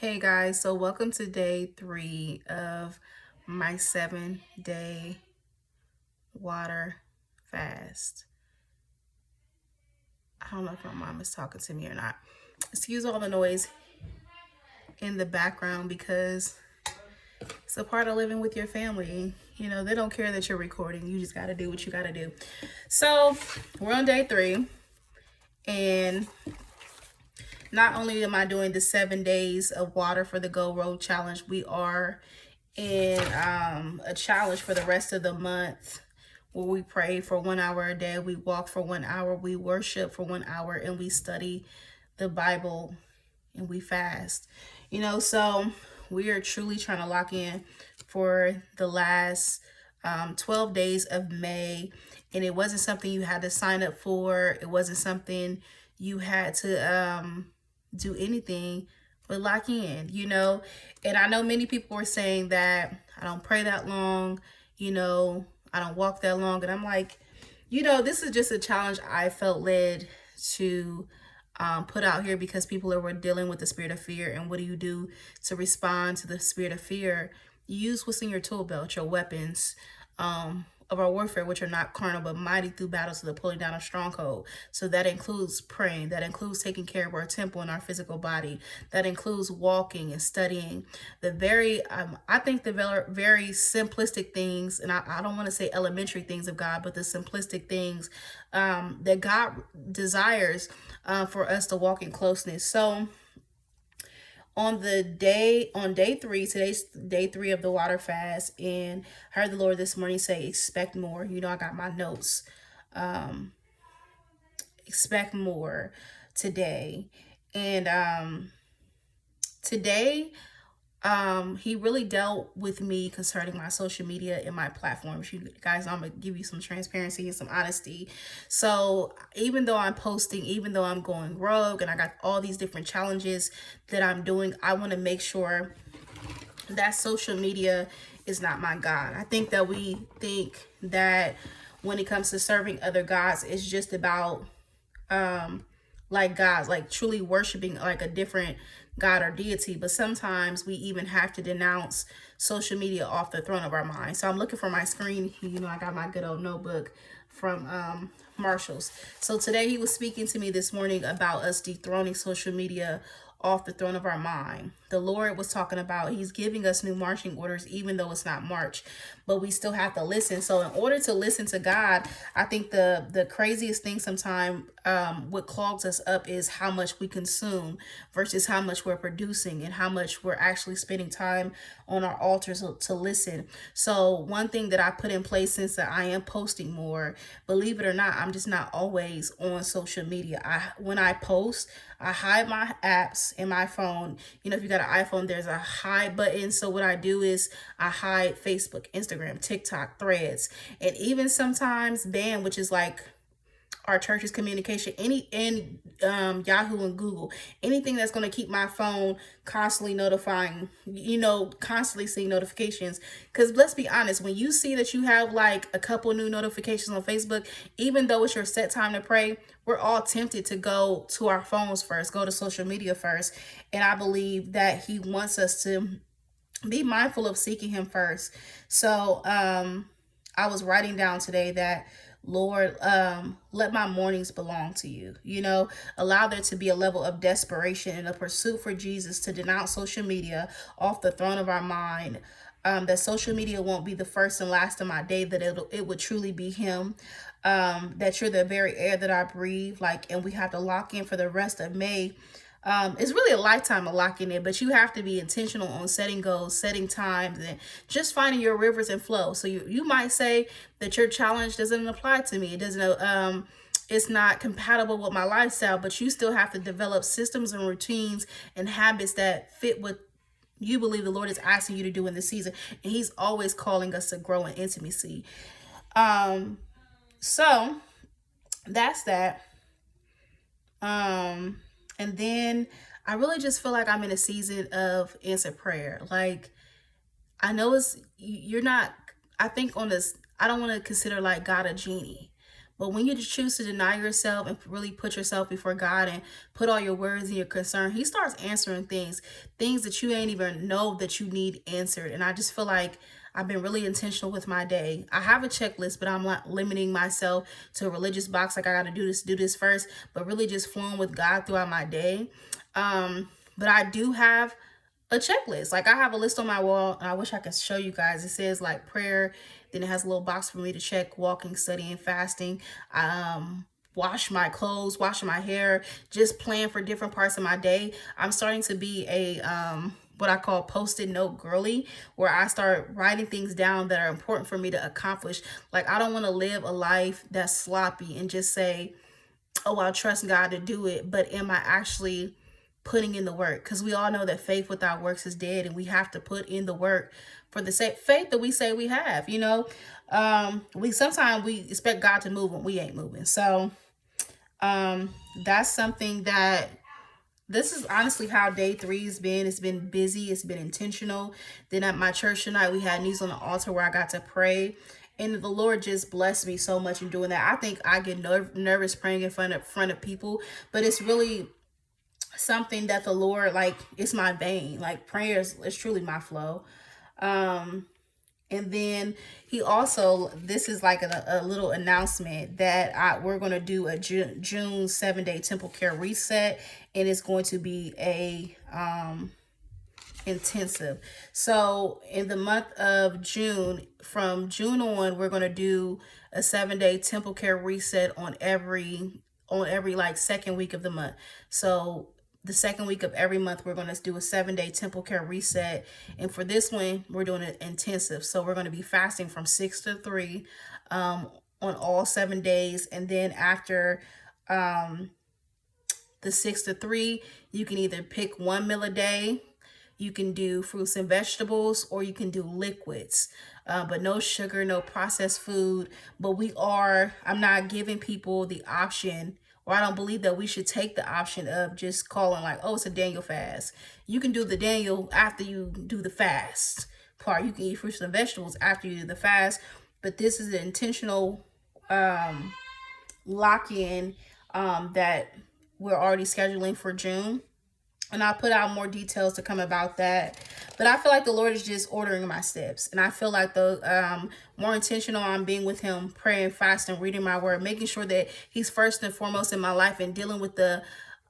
Hey guys, so welcome to day 3 of my 7-day water fast. I don't know if my mom is talking to me or not. Excuse all the noise in the background because it's a part of living with your family. You know, they don't care that you're recording. You just got to do what you got to do. So, we're on day 3, and not only am I doing the 7 days of water for the Go Road Challenge, we are in a challenge for the rest of the month where we pray for 1 hour a day, we walk for 1 hour, we worship for 1 hour, and we study the Bible and we fast. So we are truly trying to lock in for the last 12 days of May. And it wasn't something you had to sign up for, it wasn't something you had to do anything but lock in. And I know many people were saying that I don't pray that long, I don't walk that long. And I'm like, this is just a challenge I felt led to put out here because people were dealing with the spirit of fear. And what do you do to respond to the spirit of fear? You use what's in your tool belt, your weapons of our warfare, which are not carnal but mighty through battles to the pulling down of stronghold. So that includes praying, that includes taking care of our temple and our physical body, that includes walking and studying the I think the very simplistic things, and I don't want to say elementary things of God, but the simplistic things that God desires for us to walk in closeness. So on day 3, today's day 3 of the water fast, and I heard the Lord this morning say expect more. I got my notes. Expect more today. And today he really dealt with me concerning my social media and my platforms. You guys, I'm gonna give you some transparency and some honesty. So even though I'm posting, even though I'm going rogue and I got all these different challenges that I'm doing, I want to make sure that social media is not my God. I think that we think that when it comes to serving other gods, it's just about like gods, like truly worshiping like a different God or deity. But sometimes we even have to denounce social media off the throne of our mind. So I'm looking for my screen. I got my good old notebook from Marshall's. So today he was speaking to me this morning about us dethroning social media off the throne of our mind. The Lord was talking about he's giving us new marching orders, even though it's not March, but we still have to listen. So in order to listen to God, I think the craziest thing sometimes what clogs us up is how much we consume versus how much we're producing and how much we're actually spending time on our altars to listen. So one thing that I put in place since that I am posting more, believe it or not, I'm just not always on social media. When I post, I hide my apps in my phone. If you got an iPhone, there's a hide button. So what I do is I hide Facebook, Instagram, TikTok, Threads, and even sometimes Band, which is like our church's communication, Yahoo and Google, anything that's going to keep my phone constantly notifying, constantly seeing notifications. Because let's be honest, when you see that you have like a couple new notifications on Facebook, even though it's your set time to pray, we're all tempted to go to our phones first, go to social media first. And I believe that he wants us to be mindful of seeking him first. So I was writing down today that, Lord, let my mornings belong to you. Allow there to be a level of desperation and a pursuit for Jesus to denounce social media off the throne of our mind. That social media won't be the first and last of my day, that it would truly be him. That you're the very air that I breathe, and we have to lock in for the rest of May. It's really a lifetime of locking in, but you have to be intentional on setting goals, setting times, and just finding your rivers and flow. So you might say that your challenge doesn't apply to me. It doesn't. It's not compatible with my lifestyle, but you still have to develop systems and routines and habits that fit what you believe the Lord is asking you to do in this season. And he's always calling us to grow in intimacy. So that's that. And then I really just feel like I'm in a season of answered prayer. Like, I know you're not, I think on this, I don't want to consider like God a genie, But when you just choose to deny yourself and really put yourself before God and put all your worries and your concern, he starts answering things that you ain't even know that you need answered. And I just feel like I've been really intentional with my day. I have a checklist, but I'm not limiting myself to a religious box like I got to do this first, but really just flowing with God throughout my day. But I do have a checklist. Like I have a list on my wall, and I wish I could show you guys. It says like prayer, then it has a little box for me to check walking, studying, fasting, wash my clothes, washing my hair, just plan for different parts of my day. I'm starting to be a what I call post-it note girly, where I start writing things down that are important for me to accomplish. Like I don't want to live a life that's sloppy and just say, oh, I'll trust God to do it, but am I actually putting in the work? Because we all know that faith without works is dead, and we have to put in the work for the sake faith that we say we have. We sometimes we expect God to move when we ain't moving. So that's something that this is honestly how day 3 has been. It's been busy. It's been intentional. Then at my church tonight, we had knees on the altar where I got to pray. And the Lord just blessed me so much in doing that. I think I get nervous praying in front of people, but it's really something that the Lord, like, it's my vein. Like prayers is truly my flow. And then he also, this is like a little announcement that we're going to do a June 7-day temple care reset, and it's going to be a intensive. So in the month of June, from June on, we're going to do a 7-day temple care reset on every like second week of the month. So the second week of every month, we're going to do a 7-day temple care reset. And for this one, we're doing an intensive. So we're going to be fasting from 6 to 3 on all 7 days. And then after the 6 to 3, you can either pick one meal a day. You can do fruits and vegetables, or you can do liquids, but no sugar, no processed food. But I'm not giving people the option, or I don't believe that we should take the option of just calling like, oh, it's a Daniel fast. You can do the Daniel after you do the fast part. You can eat fruits and vegetables after you do the fast. But this is an intentional lock-in that we're already scheduling for June. And I'll put out more details to come about that. But I feel like the Lord is just ordering my steps. And I feel like the more intentional I'm being with him, praying, fasting, reading my word, making sure that he's first and foremost in my life, and dealing with the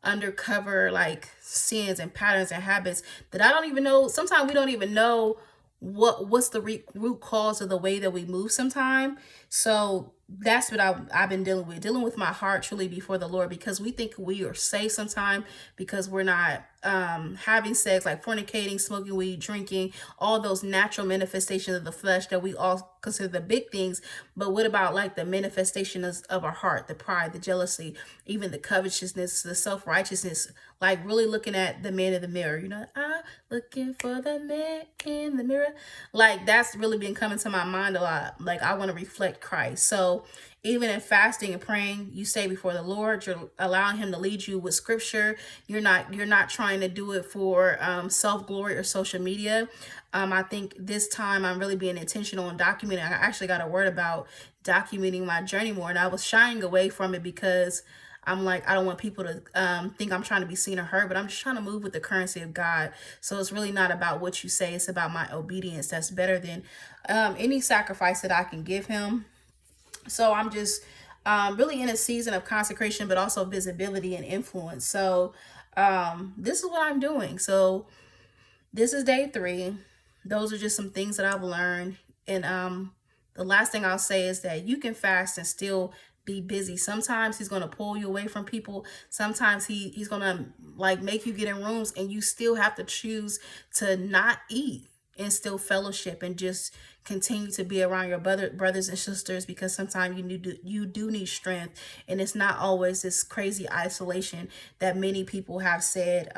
undercover like sins and patterns and habits that I don't even know. Sometimes we don't even know what's the root cause of the way that we move sometimes. So that's what I've been dealing with my heart truly before the Lord, because we think we are safe sometimes because we're not having sex, like fornicating, smoking weed, drinking, all those natural manifestations of the flesh that we all consider the big things. But what about like the manifestations of our heart, the pride, the jealousy, even the covetousness, the self-righteousness, like really looking at the man in the mirror, I'm looking for the man in the mirror. Like that's really been coming to my mind a lot. Like I want to reflect Christ. So even in fasting and praying, you stay before the Lord. You're allowing him to lead you with scripture. You're not trying to do it for self-glory or social media. I think this time I'm really being intentional and documenting. I actually got a word about documenting my journey more, and I was shying away from it because I'm like, I don't want people to think I'm trying to be seen or heard, but I'm just trying to move with the currency of God. So it's really not about what you say. It's about my obedience. That's better than any sacrifice that I can give him. So I'm just really in a season of consecration, but also visibility and influence. So this is what I'm doing. So this is day 3. Those are just some things that I've learned. And the last thing I'll say is that you can fast and still be busy. Sometimes he's going to pull you away from people. Sometimes he's going to like make you get in rooms, and you still have to choose to not eat and still fellowship and just continue to be around your brothers and sisters, because sometimes you do need strength, and it's not always this crazy isolation that many people have said.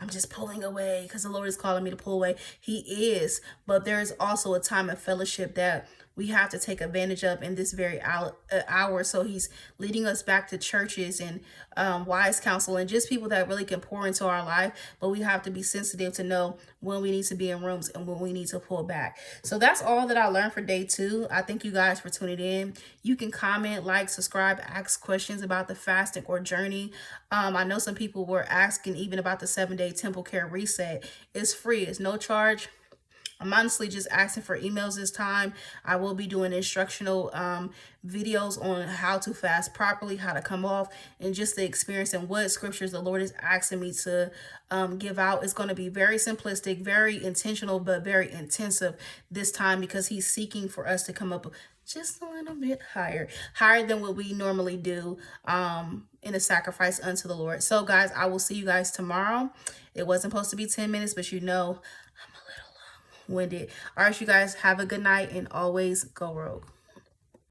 I'm just pulling away because the Lord is calling me to pull away. He is, but there's also a time of fellowship that we have to take advantage of in this very hour. So he's leading us back to churches and wise counsel and just people that really can pour into our life. But we have to be sensitive to know when we need to be in rooms and when we need to pull back. So that's all that I learned for day 2. I thank you guys for tuning in. You can comment, like, subscribe, ask questions about the fasting or journey. I know some people were asking even about the 7-day temple care reset. It's free. It's no charge. I'm honestly just asking for emails this time. I will be doing instructional videos on how to fast properly, how to come off, and just the experience and what scriptures the Lord is asking me to give out. It's going to be very simplistic, very intentional, but very intensive this time because he's seeking for us to come up just a little bit higher than what we normally do in a sacrifice unto the Lord. So guys, I will see you guys tomorrow. It wasn't supposed to be 10 minutes, but you know, I'm a little long-winded. All right, you guys have a good night and always go rogue.